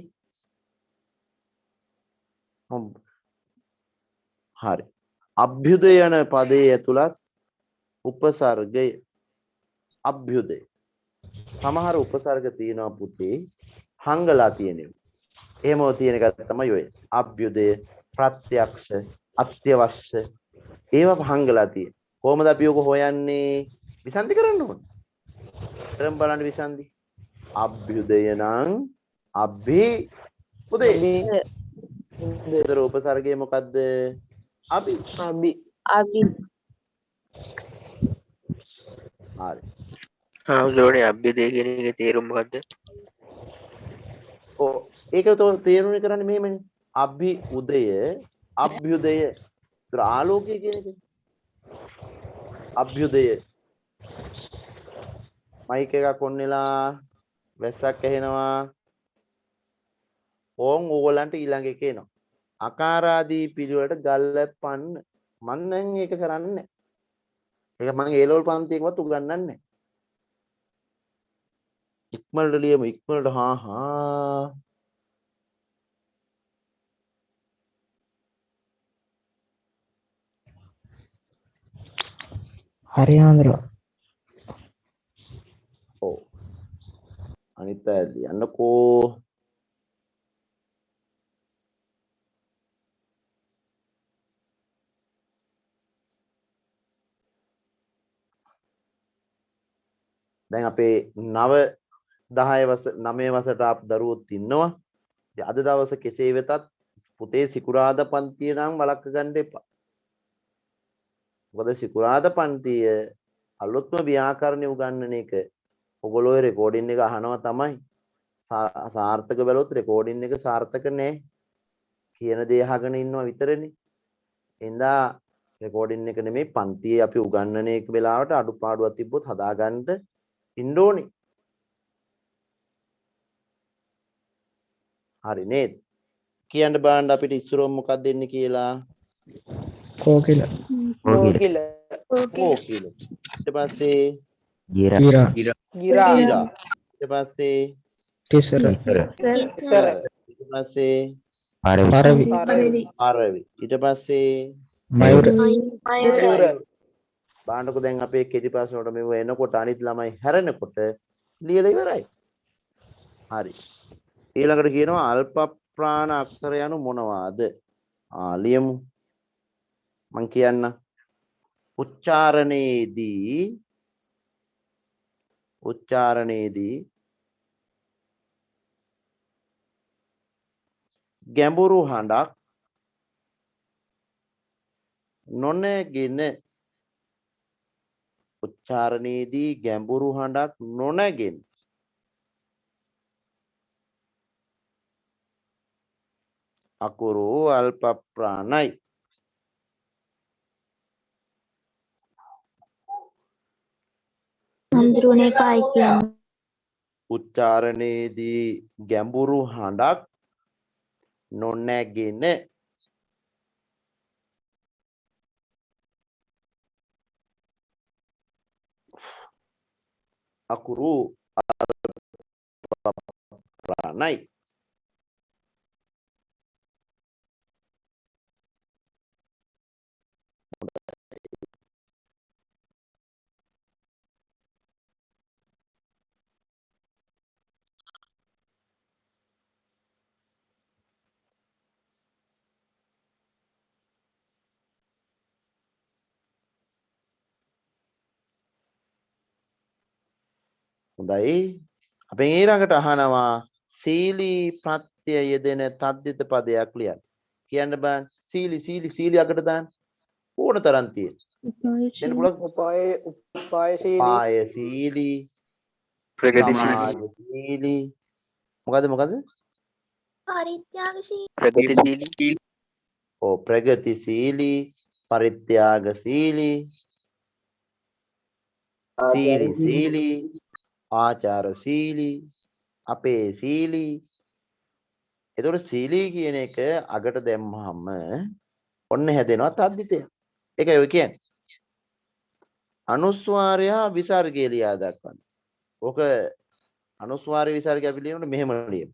හරි. අභ්‍යුදය යන පදයේ ඇතුළත් උපසර්ගය අභ්‍යුදය. සමහර උපසර්ග තියෙනවා පුතේ හංගලා තියෙනවා. එහෙම තියෙන එක තමයි ඔය. අභ්‍යුදය, ප්‍රත්‍යක්ෂ, අත්‍යවශ්‍ය ඒවා හංගලා තියෙන. කොහොමද අපි ඔක හොයන්නේ? විසන්ධි කරන්න ඕනේ. කරන් බලන්න විසන්ධි. අභ්‍යුදය නම් අභි උදේ. උදේ උපසර්ගය මොකද්ද? අභි. අභි. අභි. හරි. හාමුදුරනේ අභ්‍යුදය කියන එකේ තේරුම මොකද්ද? ඔව් ඒක තේරුණේ කරන්නේ මෙහෙමනේ. අභි උදය, අභ්‍යුදය. ඒතර ආලෝකය කියන එක. අභ්‍යුදය. මයික් එකක් ඔන් වෙලා වැස්සක් ඇහෙනවා. ඕන් ඕගලන්ට ඊළඟ එක එනවා. අකාරාදී පිළිවෙලට ගල්පන්න. මම නම් ඒක කරන්නේ නැහැ. ඒක මම ඒ ලෙවල් පන්තියකවත් උගන්වන්නේ නැහැ. ඉක්මනට ලියමු ඉක්මනට හා හරි ආන්දර. ඔව් අනිත් අය ලියන්නකෝ. දැන් අපේ 9 10 වසර 9 වසරට ආපු දරුවෝත් ඉන්නවා. ඉතින් අද දවසේ කෙසේ වෙතත් පුතේ සිකුරාදා පන්තිය නම් වළක්ව ගන්න එපා. මොකද සිකුරාදා පන්තිය අලුත්ම ව්‍යාකරණ උගන්වන එක. ඔයගොල්ලෝ රෙකෝඩින් එක අහනවා තමයි. සාර්ථක බැලුවොත් රෙකෝඩින් එක සාර්ථක නෑ. කියන දේ අහගෙන ඉන්නවා විතරනේ. එඳා රෙකෝඩින් එක නෙමෙයි පන්තියේ අපි උගන්වන එක වෙලාවට අඩුපාඩුවක් තිබ්බොත් හදාගන්න ඉන්න ඕනේ. හරි නේද? කියන්න බලන්න අපිට ඉස්සරොම් මොකක්ද දෙන්නේ කියලා. කෝකිල. කෝකිල. කෝකිල. ඊට පස්සේ ගිරා. ගිරා. ගිරා. ඊට පස්සේ තිසර. ඉස්සර. ඊට පස්සේ පරවි. ආරවි. ඊට පස්සේ මයුර. බාන්නකො දැන් අපේ කෙටි ප්‍රශ්න වලට මෙව එනකොට අනිත් ළමයි හැරෙනකොට ලියලා ඉවරයි. හරි. ඊළඟට කියනවා අල්ප ප්‍රාණ අක්ෂර යනු මොනවාද? ලියමු. මං කියන්න. උච්චාරණයේදී ගැඹුරු හඬක් නොනැගෙන උච්චාරණයේදී ගැඹුරු හඬක් නොනැගෙන අකුරු අල්ප ප්‍රාණයි. හඳුරුනේ කායි කියන්නේ. උච්චාරණයේදී ගැඹුරු හඬක් නොනැගෙන අකුරු අල්ප ප්‍රාණයි. හොඳයි. අපෙන් ඊළඟට අහනවා සීලී ප්‍රත්‍ය යෙදෙන තද්දිත පදයක් ලියන්න. කියන්න බෑ. සීලි අකට දාන්න. ඕන තරම් තියෙන. දෙන්න පුළුවන්. උපායශීලී. සමාජශීලී. මොකද? ප්‍රගතිශීලී. ප්‍රගතිශීලී, පරිත්‍යාගශීලී, සීලී, ආචාරශීලී, අපේශීලී. එතකොට සීලී කියන එක අගට දැම්මහම ඔන්න හැදෙනවා තද්දිතය. ඒකයි ඔය කියන්නේ. අනුස්වාරය විසර්ගය ලියා දක්වන්න. ඕක අනුස්වාරය විසර්ගය අපි ලියනකොට මෙහෙම ලියමු.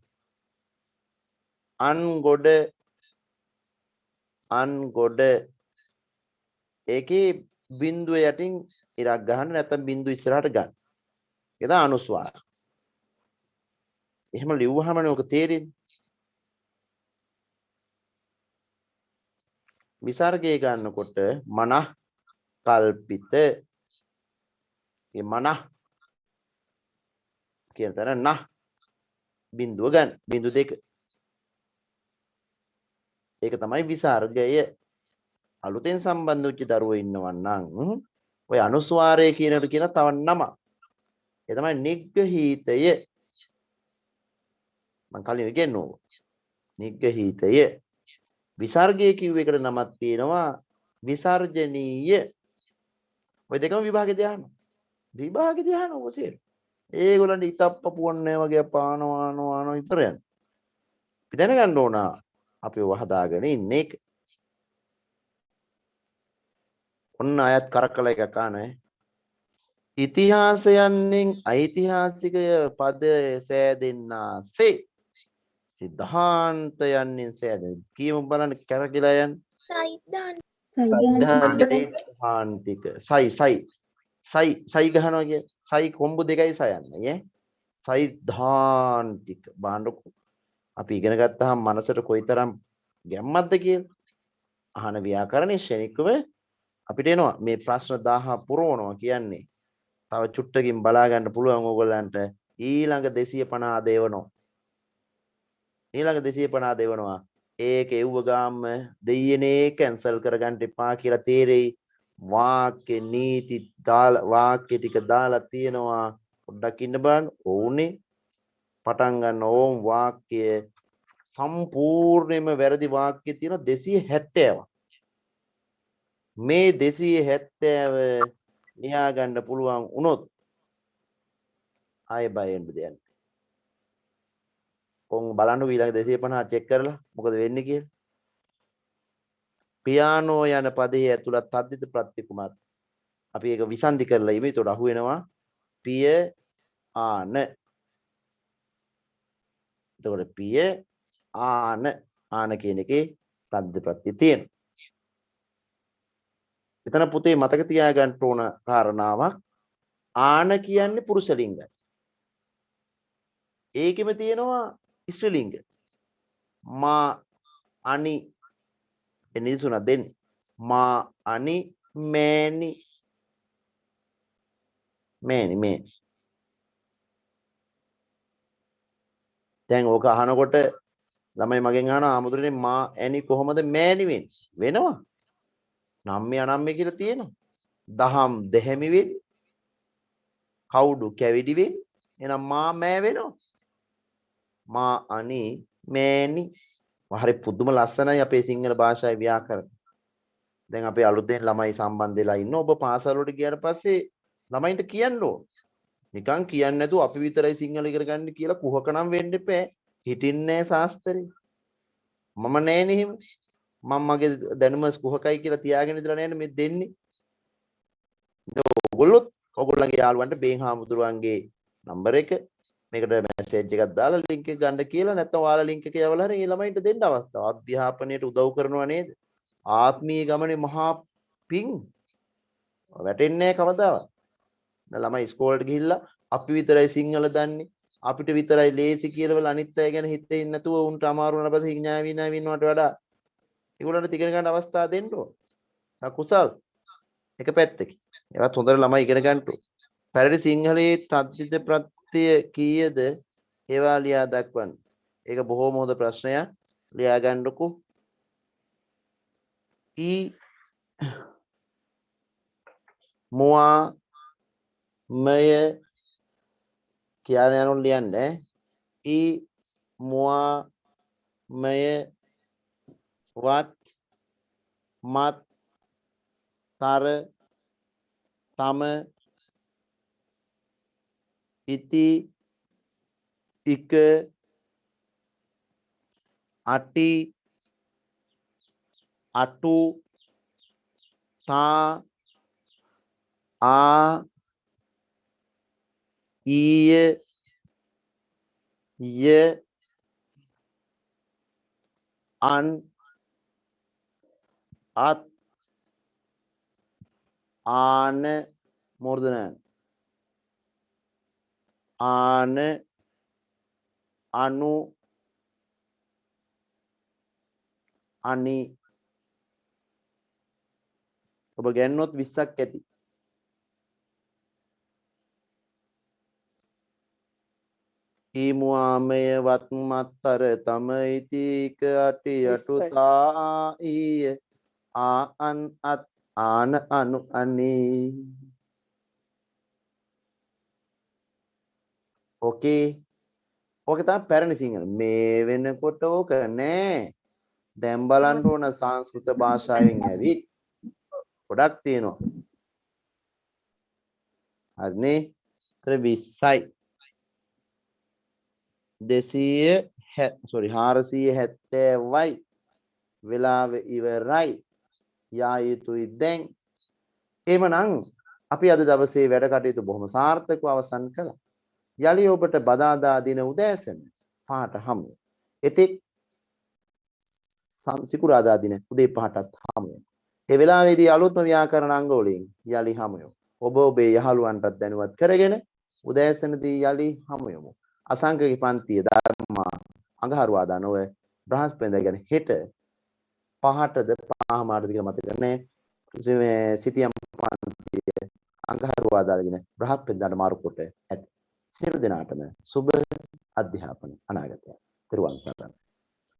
අන්ගොඩ ඒකේ බිඳුව යටින් ඉරක් ගහන්න නැත්නම් බිඳුව ඉස්සරහට ගන්න. ඒක තමයි අනුස්වාර. එහෙම ලිව්වහමනේ ඔක තේරෙන්නේ. විසර්ගය ගන්නකොට මනහ කල්පිත මේ මනහ කියන තැන න බිඳුව ගන්න. බිඳු දෙක. ඒක තමයි විසර්ගය. අලුතෙන් සම්බන්ධ වෙච්ච දරුවෝ ඉන්නවා නම් ඔය අනුස්වාරය කියනකට කියන තව නම. ඒ තමයි නිග්ගහීතය. මම කලින් කියනවා. නිග්ගහීතය. විසර්ගය කිව්ව එකට නමක් තියෙනවා විසර්ජනීය. ඔය දෙකම විභාගෙදී අහනවා. විභාගෙදී අහනවා ඔසේ. ඒගොල්ලන්ට ඉතප්ප පුවන්නේ වගේ පානවා විතර යන. අපි දැනගන්න ඕන අපි ඔව හදාගෙන ඉන්නේ ඒක. ඔන්න අයත් කරකල එකක් ආනේ. ඉතිහාසයන්ෙන් ඓතිහාසිකය පද සෑදෙන්නාසේ සිද්ධාන්තයන්ෙන් සෑදෙන. කියමු බලන්න කරකිලා යන්න. සෛද්ධාන්තික. සයි ගහනවා කිය. සයි කොම්බු දෙකයි සයන්නේ ඈ. සෛද්ධාන්තික. බාන්නකො. අපි ඉගෙන ගත්තාම මනසට කොයිතරම් ගැම්මක්ද කියලා. අහන ව්‍යාකරණේ ශනිකව අපිට එනවා මේ ප්‍රශ්න 1000 පුරවනවා කියන්නේ. තව චුට්ටකින් බලා ගන්න පුළුවන් ඕගොල්ලන්ට ඊළඟ 250 දෙවනවා. ඊළඟ 250 දෙවනවා. ඒක එව්ව ගාම දෙයියනේ කැන්සල් කරගන්න එපා කියලා තේරෙයි. වාක්‍ය නීති දාලා වාක්‍ය ටික දාලා තියෙනවා පොඩ්ඩක් ඉන්න බලන්න ඕනේ පටන් ගන්න ඕම් වාක්‍ය සම්පූර්ණයෙන්ම වැරදි වාක්‍ය තියෙනවා 270ක් මේ 270 ලියා ගන්න පුළුවන් වුණොත් ආයෙ බයෙන්ද දෙන්න කොන් බලන්න ඊළඟ 250 චෙක් කරලා මොකද වෙන්නේ කියලා පියානෝ යන පදයේ ඇතුළත් තද්දිත ප්‍රත්‍ය කුමක් අපි ඒක විසන්ධි කරලා ඉමේ ඒතකොට අහු වෙනවා පිය ආන එතකොට පිය ආන කියන එකේ තද්දිත ප්‍රත්‍ය තියෙනවා එතන පුතේ මතක තියාගන්න ඕන කාරණාවක් ආන කියන්නේ පුරුෂ ලිංගයි ඒකෙම තියෙනවා ස්ත්‍රී ලිංග මා අනි එන්නේ තුනක් දෙන්නේ මා අනි මෑණි මෑණි දැන් ඕක අහනකොට ළමයි මගෙන් අහනවා ආමුදුරනේ මා ඇනි කොහොමද මෑණි වෙන්නේ වෙනවා නම්මේ අනම්මේ කියලා තියෙනවා දහම් දෙහැමි වෙන්නේ කවුඩු කැවිඩි වෙන්නේ එහෙනම් මා මෑ වෙනවා මා අනි මෑණි හරි පුදුම ලස්සනයි අපේ සිංහල භාෂාවේ ව්‍යාකරණ. දැන් අපේ අලුතෙන් ළමයි සම්බන්ධ වෙලා ඉන්න ඔබ පාසල වලට ගියාට පස්සේ ළමයින්ට කියන්න ඕන. නිකන් කියන්නේ නැතුව අපි විතරයි සිංහල ඉගෙන ගන්න කියලා කුහකනම් වෙන්න එපා. හිටින්නේ ශාස්ත්‍රේ. මම නෑනේ එහෙම. මම මගේ දැනුම කුහකයි කියලා තියාගෙන ඉඳලා නෑනේ මේ දෙන්නේ. ඔයගොල්ලන්ගේ යාළුවන්ට බේන් හාමුදුරුවන්ගේ නම්බර එක මේකට මැසේජ් එකක් දාලා ලින්ක් එක ගන්න කියලා නැත්නම් ඔයාලා ලින්ක් එක යවලා හරි ඒ ළමයින්ට දෙන්න අවස්ථාව. අධ්‍යාපනයට උදව් කරනවා නේද? ආත්මීය ගමනේ මහා පිං වැටෙන්නේ නැහැ කවදාවත්. දැන් ළමයි ඉස්කෝලේට ගිහිල්ලා අපි විතරයි සිංහල දන්නේ. අපිට විතරයි ලේසි කියලා වල අනිත් අය ගැන හිතෙන්නේ නැතුව උන්ට අමාරු වෙන පස්සේ හිඥා විනවට වඩා ඒගොල්ලන්ට ඉගෙන ගන්න අවස්ථාව දෙන්න ඕන. කුසල් එක පැත්තකින්. ඒවත් හොඳට ළමයි ඉගෙන ගන්න ඕන. පැරදි සිංහලයේ තද්දිත ප්‍රත්‍ය කීයද ඒවා ලියා දක්වන්න. ඒක බොහොම හොඳ ප්‍රශ්නයක්. ලියා ගන්නකො. ඊ මුවා මය කියන යනු ලියන්නේ. ඊ මුවා මය වත් මත් තර තම ඉති ඉක අටි අටු තා ආ ඊය ය අන් අත් ආන මෝර්ධනයන් ආන අනු අනි ඔබ ගන්නොත් 20ක් ඇති. ඊමුආමය වත් මත්තර තම ඉතික අටි අටුතා ඊය ආන් අත් ආන අනු අනි. ඕකේ ඕක තමයි පැරණි සිංහල. මේ වෙනකොට ඕක නෑ. දැන් බලන්න ඕන සංස්කෘත භාෂාවෙන් ඇවිත් ගොඩක් තියෙනවා. හරිනේ. 20යි 470යි වෙලාව ඉවරයි. යා යුතුයි දැන්. එහෙමනම් අපි අද දවසේ වැඩ කටයුතු බොහොම සාර්ථකව අවසන් කළා. යලි ඔබට බදාදා දින උදෑසන 5ට හමු. එතෙක් සිකුරාදා දින උදේ 5ටත් හමු. ඒ වෙලාවේදී අලුත්ම ව්‍යාකරණ අංග වලින් යලි හමු. ඔබ ඔබේ යහළුවන්ටත් දැනුවත් කරගෙන උදෑසනදී යලි හමු යමු. අසංකගේ පන්තිය ධර්මා අඟහරුවාදා නොව බ්‍රහස්පතින්දා ගැන හෙට 5ටද 5:00ටද කියලා මතක නැහැ. සිතියම් පන්තිය අඟහරුවාදා දින බ්‍රහස්පතින්දාට මාරු කොට ඇත. සියලු දෙනාටම සුබ අධ්‍යාපන අනාගතය. ත්‍රිවංශ සරණයි.